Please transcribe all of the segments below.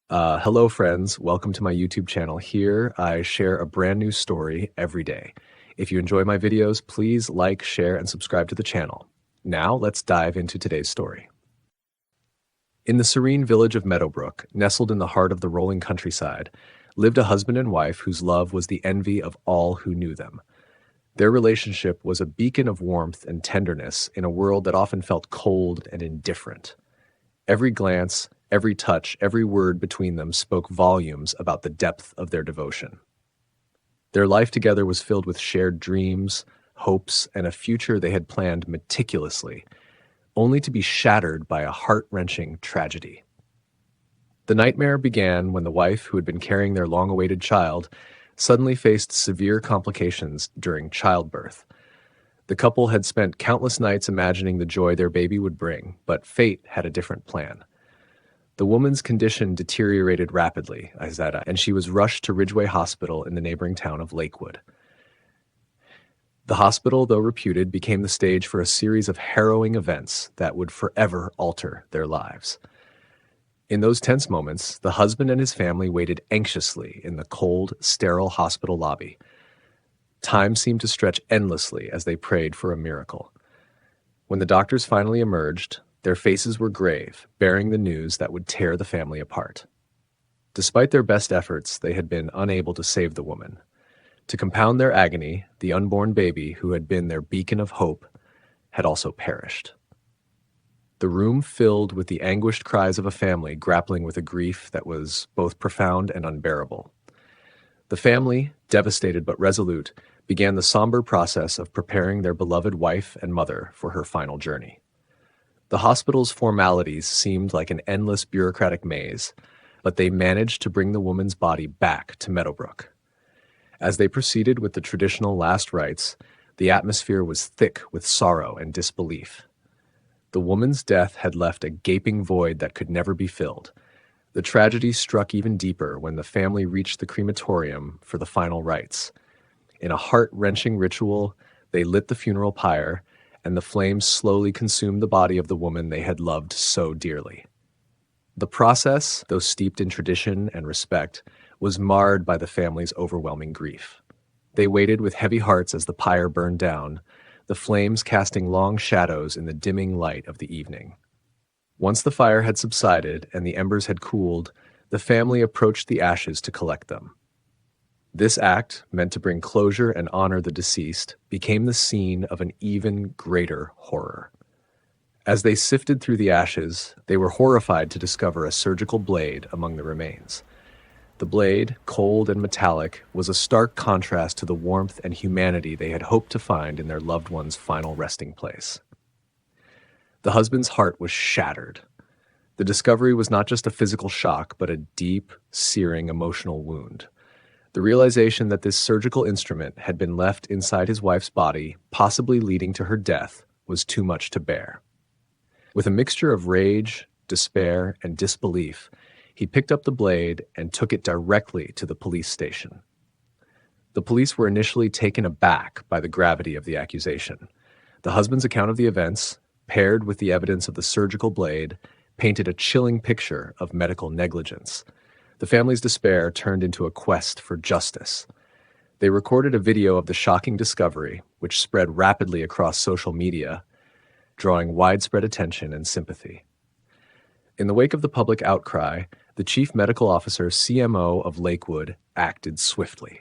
Hello, friends. Welcome to my YouTube channel. Here, I share a brand new story every day. If you enjoy my videos, please like, share, and subscribe to the channel. Now, let's dive into today's story. In the serene village of Meadowbrook, nestled in the heart of the rolling countryside, lived a husband and wife whose love was the envy of all who knew them. Their relationship was a beacon of warmth and tenderness in a world that often felt cold and indifferent. Every glance, every touch, every word between them spoke volumes about the depth of their devotion. Their life together was filled with shared dreams, hopes, and a future they had planned meticulously, only to be shattered by a heart-wrenching tragedy. The nightmare began when the wife, who had been carrying their long-awaited child, suddenly faced severe complications during childbirth. The couple had spent countless nights imagining the joy their baby would bring, but fate had a different plan. The woman's condition deteriorated rapidly, and she was rushed to Ridgeway Hospital in the neighboring town of Lakewood. The hospital, though reputed, became the stage for a series of harrowing events that would forever alter their lives. In those tense moments, the husband and his family waited anxiously in the cold, sterile hospital lobby. Time seemed to stretch endlessly as they prayed for a miracle. When the doctors finally emerged, their faces were grave, bearing the news that would tear the family apart. Despite their best efforts, they had been unable to save the woman. To compound their agony, the unborn baby, who had been their beacon of hope, had also perished. The room filled with the anguished cries of a family grappling with a grief that was both profound and unbearable. The family, devastated but resolute, began the somber process of preparing their beloved wife and mother for her final journey. The hospital's formalities seemed like an endless bureaucratic maze, but they managed to bring the woman's body back to Meadowbrook. As they proceeded with the traditional last rites, the atmosphere was thick with sorrow and disbelief. The woman's death had left a gaping void that could never be filled. The tragedy struck even deeper when the family reached the crematorium for the final rites. In a heart-wrenching ritual, they lit the funeral pyre, and the flames slowly consumed the body of the woman they had loved so dearly. The process, though steeped in tradition and respect, was marred by the family's overwhelming grief. They waited with heavy hearts as the pyre burned down, the flames casting long shadows in the dimming light of the evening. Once the fire had subsided and the embers had cooled, the family approached the ashes to collect them. This act, meant to bring closure and honor the deceased, became the scene of an even greater horror. As they sifted through the ashes, they were horrified to discover a surgical blade among the remains. The blade, cold and metallic, was a stark contrast to the warmth and humanity they had hoped to find in their loved one's final resting place. The husband's heart was shattered. The discovery was not just a physical shock, but a deep, searing emotional wound. The realization that this surgical instrument had been left inside his wife's body, possibly leading to her death, was too much to bear. With a mixture of rage, despair, and disbelief, he picked up the blade and took it directly to the police station. The police were initially taken aback by the gravity of the accusation. The husband's account of the events, paired with the evidence of the surgical blade, painted a chilling picture of medical negligence. The family's despair turned into a quest for justice. They recorded a video of the shocking discovery, which spread rapidly across social media, drawing widespread attention and sympathy. In the wake of the public outcry, the Chief Medical Officer (CMO) of Lakewood acted swiftly.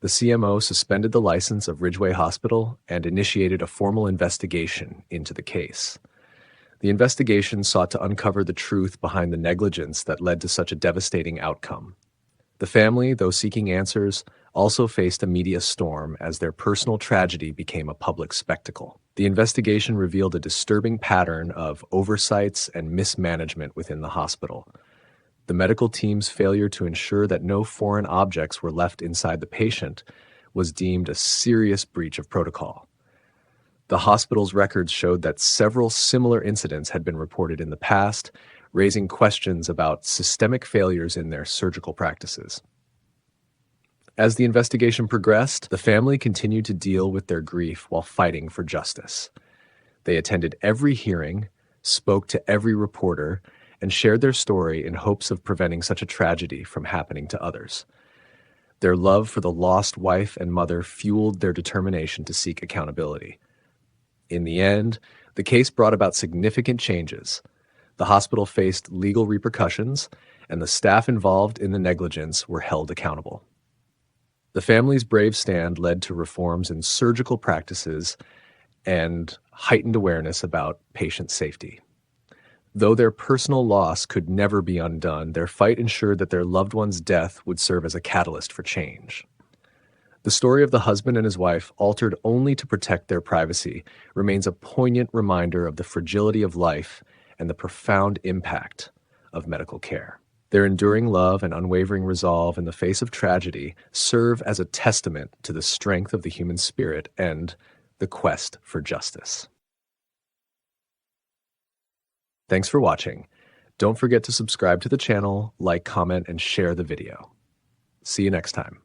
The CMO suspended the license of Ridgeway Hospital and initiated a formal investigation into the case. The investigation sought to uncover the truth behind the negligence that led to such a devastating outcome. The family, though seeking answers, also faced a media storm as their personal tragedy became a public spectacle. The investigation revealed a disturbing pattern of oversights and mismanagement within the hospital. The medical team's failure to ensure that no foreign objects were left inside the patient was deemed a serious breach of protocol. The hospital's records showed that several similar incidents had been reported in the past, raising questions about systemic failures in their surgical practices. As the investigation progressed, the family continued to deal with their grief while fighting for justice. They attended every hearing, spoke to every reporter, and shared their story in hopes of preventing such a tragedy from happening to others. Their love for the lost wife and mother fueled their determination to seek accountability. In the end, the case brought about significant changes. The hospital faced legal repercussions, and the staff involved in the negligence were held accountable. The family's brave stand led to reforms in surgical practices and heightened awareness about patient safety. Though their personal loss could never be undone, their fight ensured that their loved one's death would serve as a catalyst for change. The story of the husband and his wife, altered only to protect their privacy, remains a poignant reminder of the fragility of life and the profound impact of medical care. Their enduring love and unwavering resolve in the face of tragedy serve as a testament to the strength of the human spirit and the quest for justice. Thanks for watching. Don't forget to subscribe to the channel, like, comment, and share the video. See you next time.